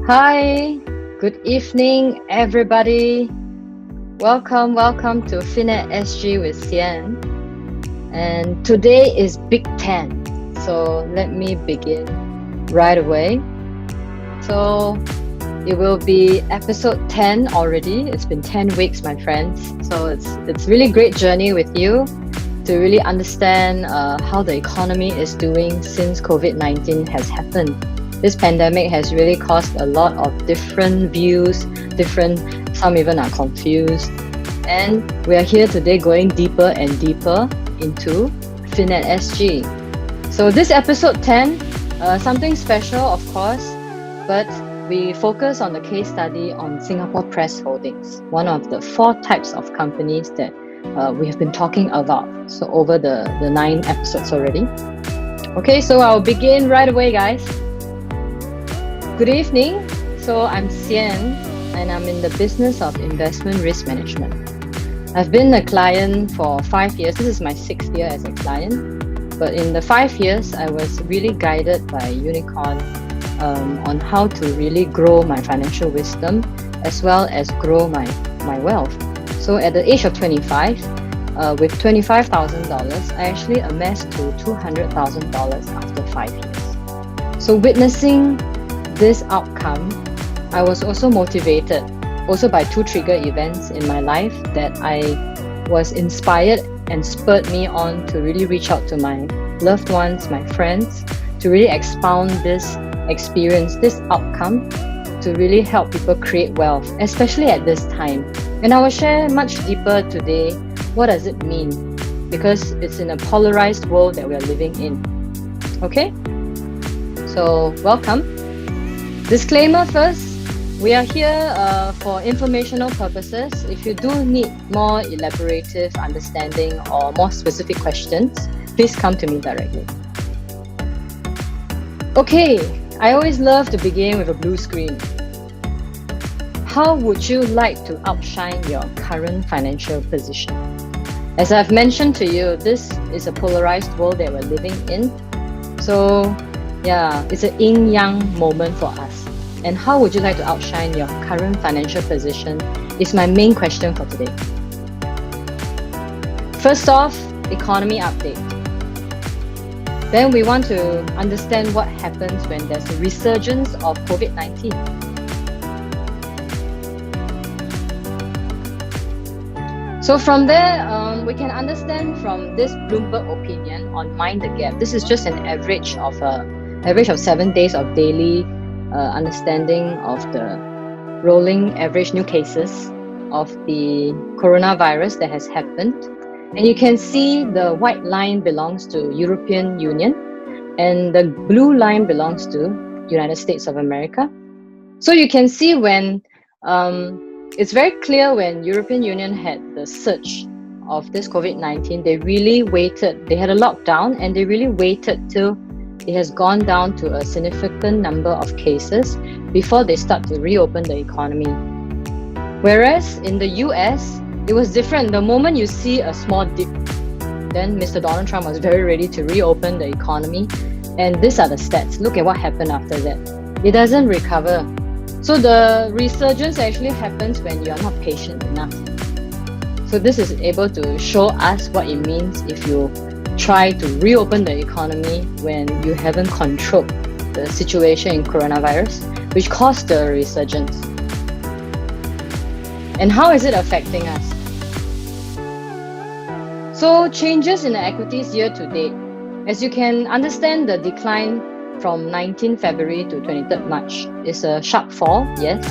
Hi, good evening, everybody. Welcome to Finet SG with Xian. And today is Big 10. So let me begin right away. So it will be episode 10 already. It's been 10 weeks, my friends. So it's really great journey with you to really understand how the economy is doing since COVID-19 has happened. This pandemic has really caused a lot of different views, some even are confused. And we are here today going deeper and deeper into Finet SG. So this episode 10, something special of course, but we focus on the case study on Singapore Press Holdings, one of the 4 types of companies that we have been talking about. So over the 9 episodes already. Okay, so I'll begin right away, guys. Good evening. So I'm Xian and I'm in the business of investment risk management. I've been a client for 5 years. This is my 6th year as a client. But in the 5 years, I was really guided by Unicorn on how to really grow my financial wisdom as well as grow my wealth. So at the age of 25, with $25,000, I actually amassed to $200,000 after 5 years. So witnessing this outcome, I was also motivated also by 2 trigger events in my life that I was inspired and spurred me on to really reach out to my loved ones, my friends, to really expound this experience, this outcome, to really help people create wealth, especially at this time. And I will share much deeper today, what does it mean? Because it's in a polarized world that we are living in. Okay? So, welcome. Disclaimer first, we are here for informational purposes. If you do need more elaborative understanding or more specific questions, please come to me directly. Okay, I always love to begin with a blue screen. How would you like to outshine your current financial position? As I've mentioned to you, this is a polarized world that we're living in. So yeah, it's an yin-yang moment for us. And how would you like to outshine your current financial position is my main question for today. First off, economy update. Then we want to understand what happens when there's a resurgence of COVID-19. So from there, we can understand from this Bloomberg opinion on Mind the Gap. This is just an average of 7 days of daily understanding of the rolling average new cases of the coronavirus that has happened. And you can see the white line belongs to European Union and the blue line belongs to United States of America. So you can see when it's very clear when European Union had the surge of this COVID-19, they really waited. They had a lockdown and they really waited till it has gone down to a significant number of cases before they start to reopen the economy. Whereas in the US, it was different. The moment you see a small dip, then Mr. Donald Trump was very ready to reopen the economy. And these are the stats. Look at what happened after that. It doesn't recover. So the resurgence actually happens when you are not patient enough. So this is able to show us what it means if you try to reopen the economy when you haven't controlled the situation in coronavirus, which caused the resurgence. And how is it affecting us? So changes in the equities year to date. As you can understand, the decline from 19 February to 23rd March is a sharp fall, yes,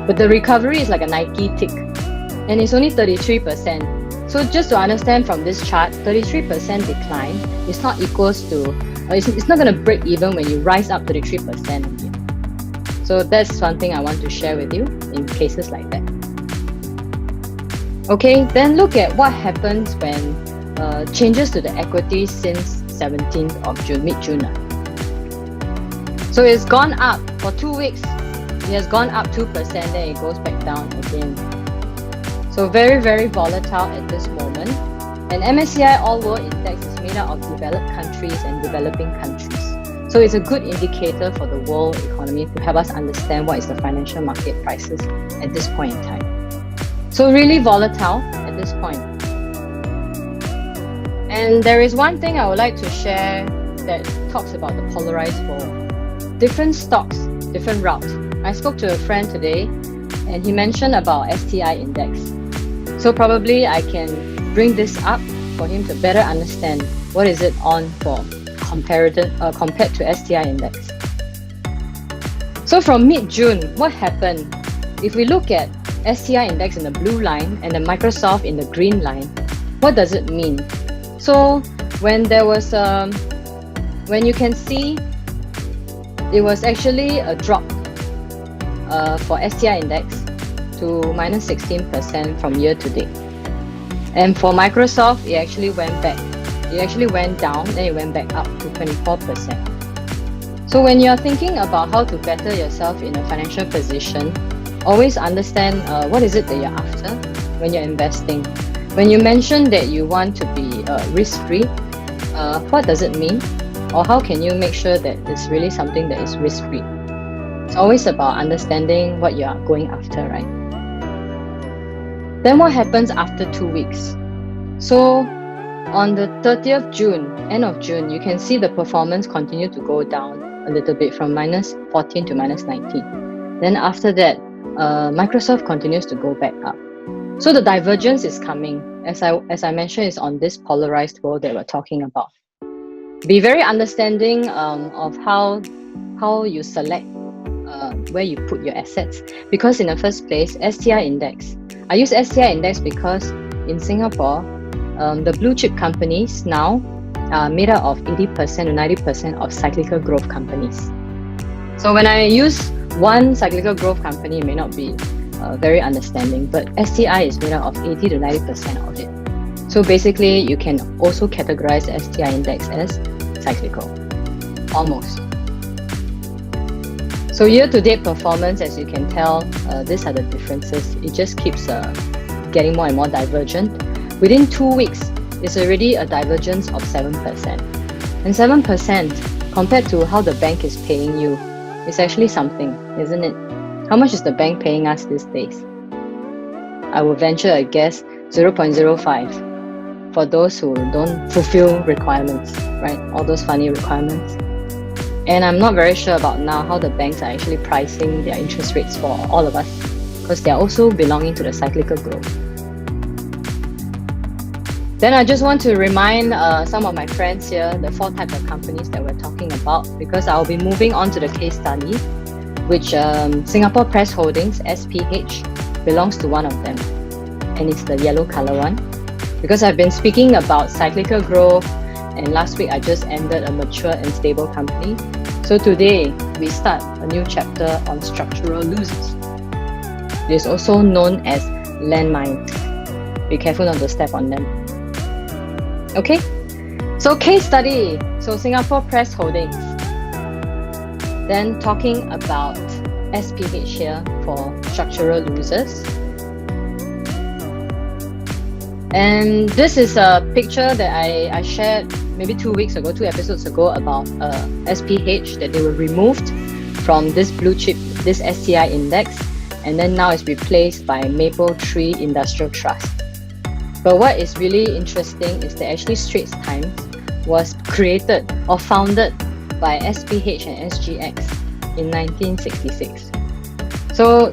but the recovery is like a Nike tick, and it's only 33%. So just to understand from this chart, 33% decline is not equals to, it's not going to break even when you rise up 33% again. So that's one thing I want to share with you in cases like that. Okay, then look at what happens when changes to the equity since 17th of June, mid-June. So it's gone up for 2 weeks. It has gone up 2%, then it goes back down again. So very, very volatile at this moment. And MSCI All World Index is made up of developed countries and developing countries. So it's a good indicator for the world economy to help us understand what is the financial market prices at this point in time. So really volatile at this point. And there is one thing I would like to share that talks about the polarized world. Different stocks, different routes. I spoke to a friend today and he mentioned about STI index. So probably I can bring this up for him to better understand what is it on for compared to STI index. So from mid-June, what happened? If we look at STI index in the blue line and the Microsoft in the green line, what does it mean? So when there was when you can see it was actually a drop for STI index to minus 16% from year to date. And for Microsoft, it actually went back. It actually went down, then it went back up to 24%. So when you're thinking about how to better yourself in a financial position, always understand what is it that you're after when you're investing. When you mention that you want to be risk-free, what does it mean? Or how can you make sure that it's really something that is risk-free? It's always about understanding what you are going after, right? Then what happens after 2 weeks? So on the 30th June, end of June, you can see the performance continue to go down a little bit from minus 14 to minus 19. Then after that, Microsoft continues to go back up. So the divergence is coming. As I mentioned, it's on this polarized world that we're talking about. Be very understanding of how you select where you put your assets. Because in the first place, STI index. I use STI index because in Singapore, the blue chip companies now are made up of 80% to 90% of cyclical growth companies. So when I use one cyclical growth company, it may not be very understanding, but STI is made up of 80 to 90% of it. So basically, you can also categorize the STI index as cyclical, almost. So year-to-date performance, as you can tell, these are the differences. It just keeps getting more and more divergent. Within 2 weeks, it's already a divergence of 7%. And 7% compared to how the bank is paying you is actually something, isn't it? How much is the bank paying us these days? I will venture a guess 0.05 for those who don't fulfill requirements, right? All those funny requirements. And I'm not very sure about now how the banks are actually pricing their interest rates for all of us, because they're also belonging to the cyclical growth. Then I just want to remind some of my friends here, the 4 types of companies that we're talking about, because I'll be moving on to the case study, which Singapore Press Holdings, SPH, belongs to one of them. And it's the yellow color one. Because I've been speaking about cyclical growth, and last week I just ended a mature and stable company. So today we start a new chapter on structural losers. It is also known as landmines. Be careful not to step on them. Okay, so case study. So Singapore Press Holdings. Then talking about SPH here for structural losers. And this is a picture that I shared maybe 2 weeks ago, 2 episodes ago, about SPH, that they were removed from this blue chip, this STI index, and then now it's replaced by Maple Tree Industrial Trust. But what is really interesting is that actually Straits Times was created or founded by SPH and SGX in 1966. So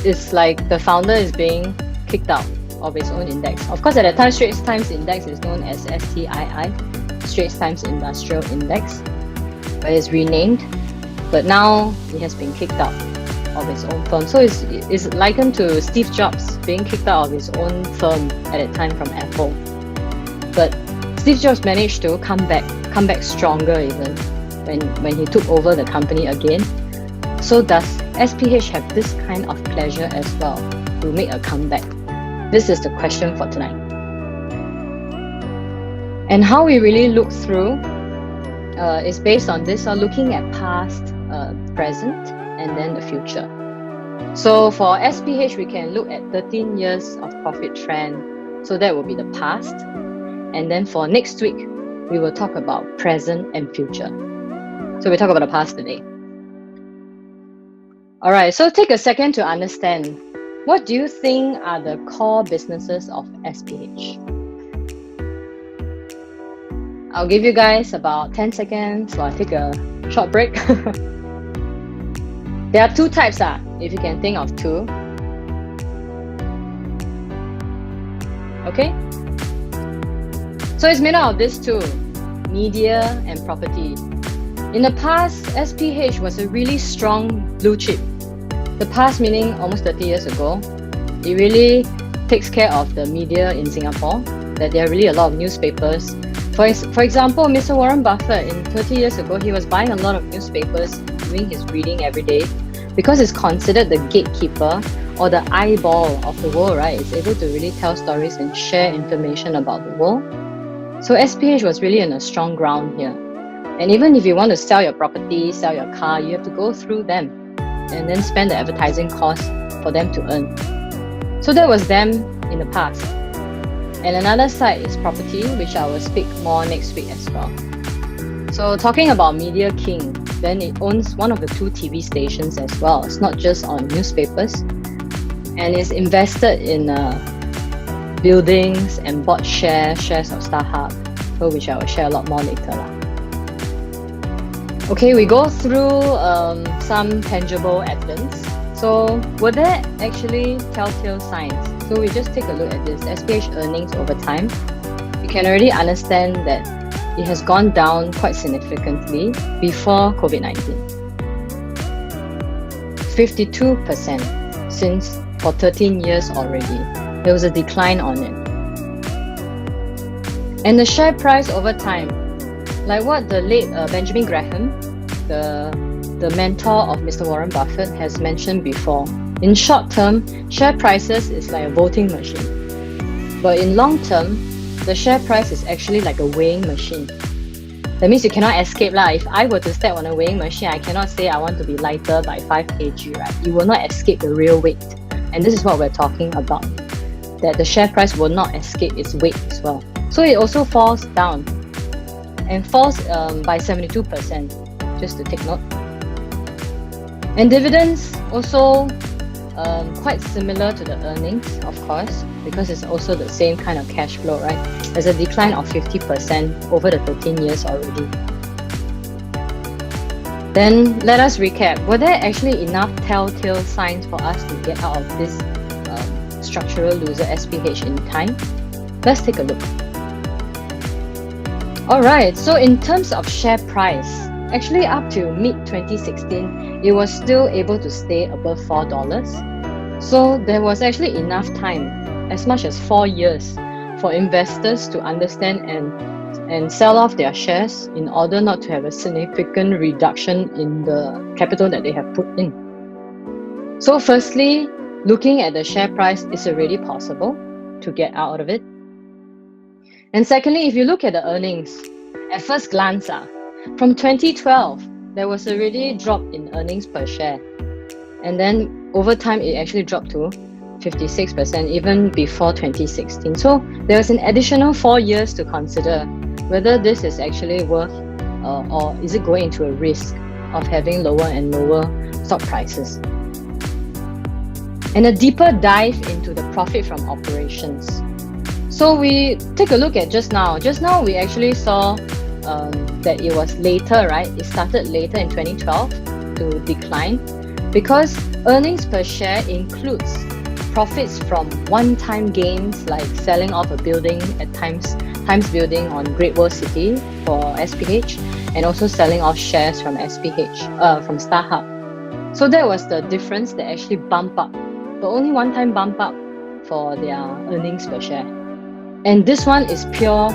it's like the founder is being kicked out of its own index. Of course, at that time, Straits Times Index is known as STII, Straits Times Industrial Index, but it's renamed. But now it has been kicked out of its own firm. So it's likened to Steve Jobs being kicked out of his own firm at that time from Apple. But Steve Jobs managed to come back stronger even when he took over the company again. So does SPH have this kind of pleasure as well to make a comeback? This is the question for tonight. And how we really look through is based on this, looking at past, present, and then the future. So for SPH, we can look at 13 years of profit trend. So that will be the past. And then for next week, we will talk about present and future. So we talk about the past today. All right, so take a second to understand, what do you think are the core businesses of SPH? I'll give you guys about 10 seconds while I take a short break. There are two types, if you can think of two. Okay? So it's made out of these two, media and property. In the past, SPH was a really strong blue chip. The past meaning almost 30 years ago. It really takes care of the media in Singapore, that there are really a lot of newspapers. For example, Mr. Warren Buffett, in 30 years ago, he was buying a lot of newspapers, doing his reading every day, because it's considered the gatekeeper or the eyeball of the world, right? It's able to really tell stories and share information about the world. So SPH was really in a strong ground here. And even if you want to sell your property, sell your car, you have to go through them and then spend the advertising cost for them to earn. So that was them in the past. And another side is property, which I will speak more next week as well. So talking about Media King, then it owns one of the two TV stations as well. It's not just on newspapers. And it's invested in buildings and bought shares of StarHub, so which I will share a lot more later. Okay, we go through some tangible evidence. So were there actually telltale signs? So we just take a look at this SPH earnings over time. You can already understand that it has gone down quite significantly before COVID-19. 52% since for 13 years already. There was a decline on it. And the share price over time, like what the late Benjamin Graham, the mentor of Mr. Warren Buffett, has mentioned before. In short term, share prices is like a voting machine. But in long term, the share price is actually like a weighing machine. That means you cannot escape. If I were to step on a weighing machine, I cannot say I want to be lighter by 5 kg, right? You will not escape the real weight. And this is what we're talking about, that the share price will not escape its weight as well. So it also falls down and falls by 72%, just to take note. And dividends also quite similar to the earnings, of course, because it's also the same kind of cash flow, right? There's a decline of 50% over the 13 years already. Then let us recap. Were there actually enough telltale signs for us to get out of this structural loser SPH in time? Let's take a look. Alright, so in terms of share price, actually up to mid-2016, it was still able to stay above $4. So there was actually enough time, as much as 4 years, for investors to understand and sell off their shares in order not to have a significant reduction in the capital that they have put in. So firstly, looking at the share price is already possible to get out of it. And secondly, if you look at the earnings, at first glance, from 2012, there was already a drop in earnings per share. And then over time, it actually dropped to 56%, even before 2016. So there was an additional 4 years to consider whether this is actually worth or is it going into a risk of having lower and lower stock prices. And a deeper dive into the profit from operations. So we take a look at just now. Just now we actually saw that it was later, right? It started later in 2012 to decline because earnings per share includes profits from one-time gains like selling off a building at Times Building on Great World City for SPH, and also selling off shares from SPH, from StarHub. So that was the difference that actually bumped up, but only one-time bump up for their earnings per share. And this one is pure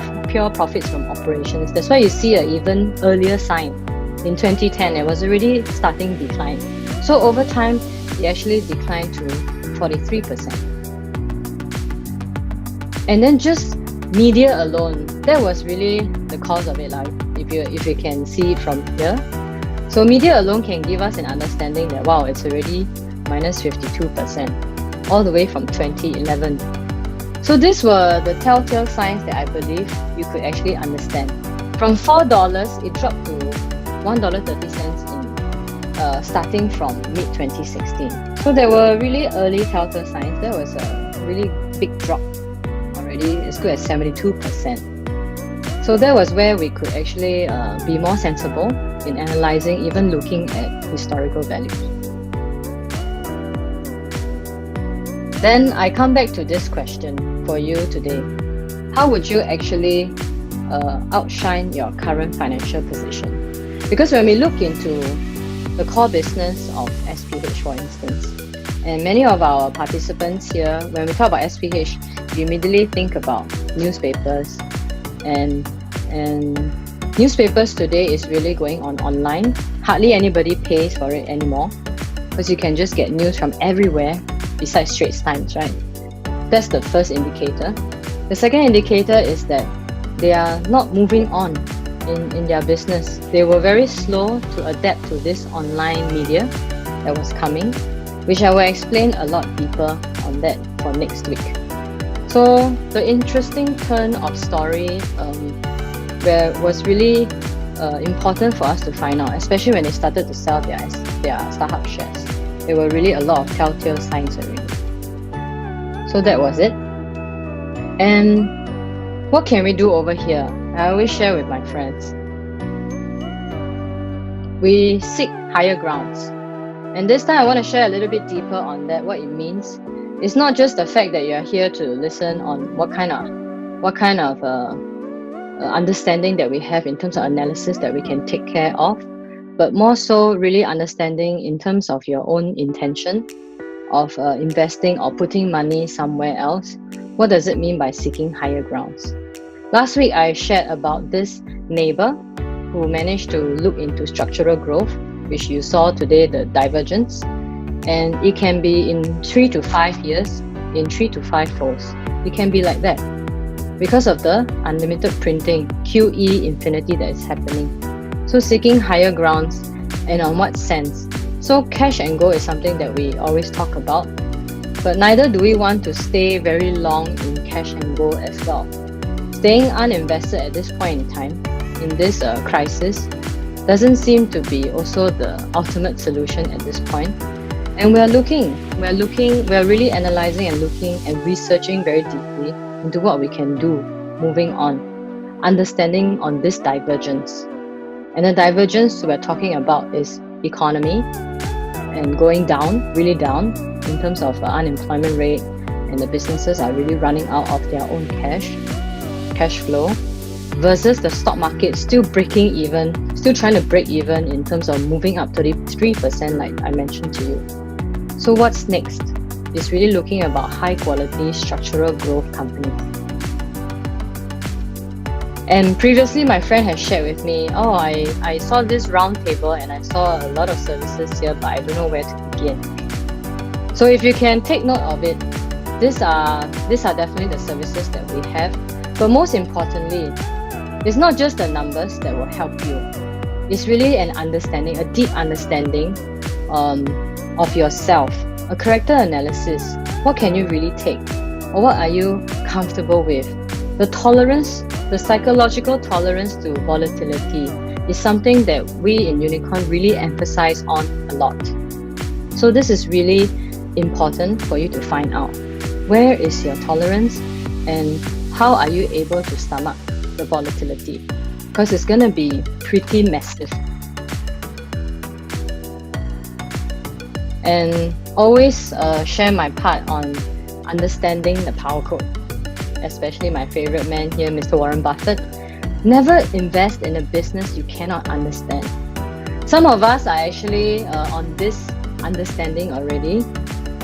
profits from operations. That's why you see an even earlier sign. In 2010, it was already starting decline. So over time, it actually declined to 43%. And then just media alone, that was really the cause of it, if you can see it from here. So media alone can give us an understanding that, wow, it's already minus 52%, all the way from 2011. So these were the telltale signs that I believe you could actually understand. From $4, it dropped to $1.30 in starting from mid-2016. So there were really early telltale signs. There was a really big drop already, as good as 72%. So that was where we could actually be more sensible in analyzing, even looking at historical values. Then I come back to this question for you today. How would you actually outshine your current financial position? Because when we look into the core business of SPH, for instance, and many of our participants here, when we talk about SPH, you immediately think about newspapers, and newspapers today is really going on online. Hardly anybody pays for it anymore because you can just get news from everywhere besides Straits Times, right? That's the first indicator. The second indicator is that they are not moving on in their business. They were very slow to adapt to this online media that was coming, which I will explain a lot deeper on that for next week. So the interesting turn of story where was really important for us to find out, especially when they started to sell their startup shares. There were really a lot of telltale signs already. So that was it. And what can we do over here? I always share with my friends. We seek higher grounds. And this time I want to share a little bit deeper on that, what it means. It's not just the fact that you're here to listen on what kind of understanding that we have in terms of analysis that we can take care of, but more so really understanding in terms of your own intention of investing or putting money somewhere else. What does it mean by seeking higher grounds? Last week, I shared about this neighbor who managed to look into structural growth, which you saw today, the divergence. And it can be in 3 to 5 years, in 3 to 5 folds. It can be like that because of the unlimited printing, QE infinity that is happening. So seeking higher grounds, and on what sense? So cash and gold is something that we always talk about, but neither do we want to stay very long in cash and gold as well. Staying uninvested at this point in time, in this crisis, doesn't seem to be also the ultimate solution at this point. And we're really analyzing and looking and researching very deeply into what we can do moving on, understanding on this divergence. And the divergence we're talking about is economy and going down, really down in terms of unemployment rate, and the businesses are really running out of their own cash flow, versus the stock market still breaking even, still trying to break even in terms of moving up 33% like I mentioned to you. So what's next? It's really looking about high quality structural growth companies. And previously my friend has shared with me, I saw this round table and I saw a lot of services here, but I don't know where to begin. So if you can take note of it, these are definitely the services that we have. But most importantly, it's not just the numbers that will help you. It's really an understanding, a deep understanding of yourself, a character analysis. What can you really take? Or what are you comfortable with? The tolerance, the psychological tolerance to volatility is something that we in Unicorn really emphasize on a lot. So this is really important for you to find out. Where is your tolerance and how are you able to stomach the volatility? Because it's going to be pretty massive. And always share my part on understanding the power code, especially my favorite man here, Mr. Warren Buffett. Never invest in a business you cannot understand. Some of us are actually on this understanding already,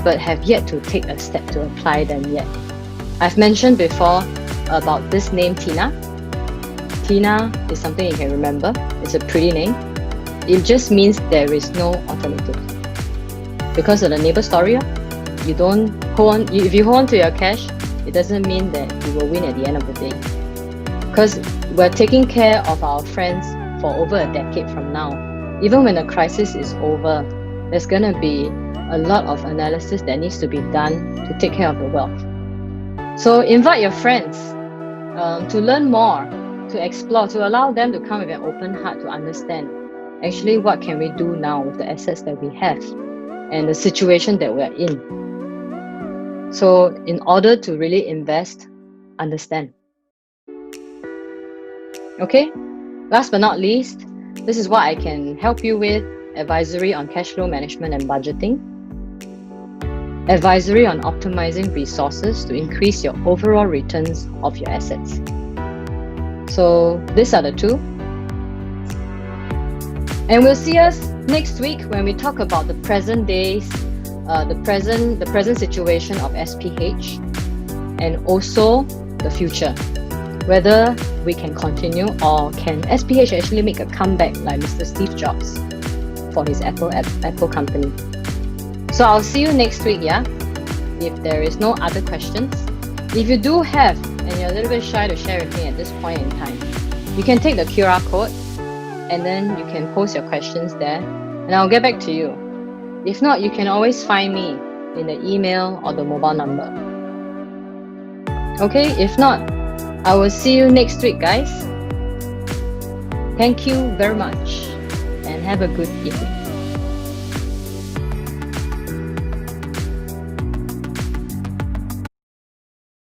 but have yet to take a step to apply them yet. I've mentioned before about this name, Tina. Tina is something you can remember. It's a pretty name. It just means there is no alternative. Because of the neighbor story, you don't hold on. If you hold on to your cash, it doesn't mean that you will win at the end of the day. Because we're taking care of our friends for over a decade from now. Even when the crisis is over, there's going to be a lot of analysis that needs to be done to take care of the wealth. So invite your friends to learn more, to explore, to allow them to come with an open heart to understand. actually what can we do now with the assets that we have and the situation that we're in. So in order to really invest, understand. Okay, last but not least, this is what I can help you with: advisory on cash flow management and budgeting, advisory on optimizing resources to increase your overall returns of your assets. So these are the two. And we'll see us next week when we talk about the present days, the present situation of SPH, and also the future. Whether we can continue, or can SPH actually make a comeback like Mr. Steve Jobs for his Apple company. So I'll see you next week, yeah? If there is no other questions. If you do have, and you're a little bit shy to share with me at this point in time, you can take the QR code and then you can post your questions there and I'll get back to you. If not, you can always find me in the email or the mobile number. Okay, if not, I will see you next week, guys. Thank you very much and have a good evening.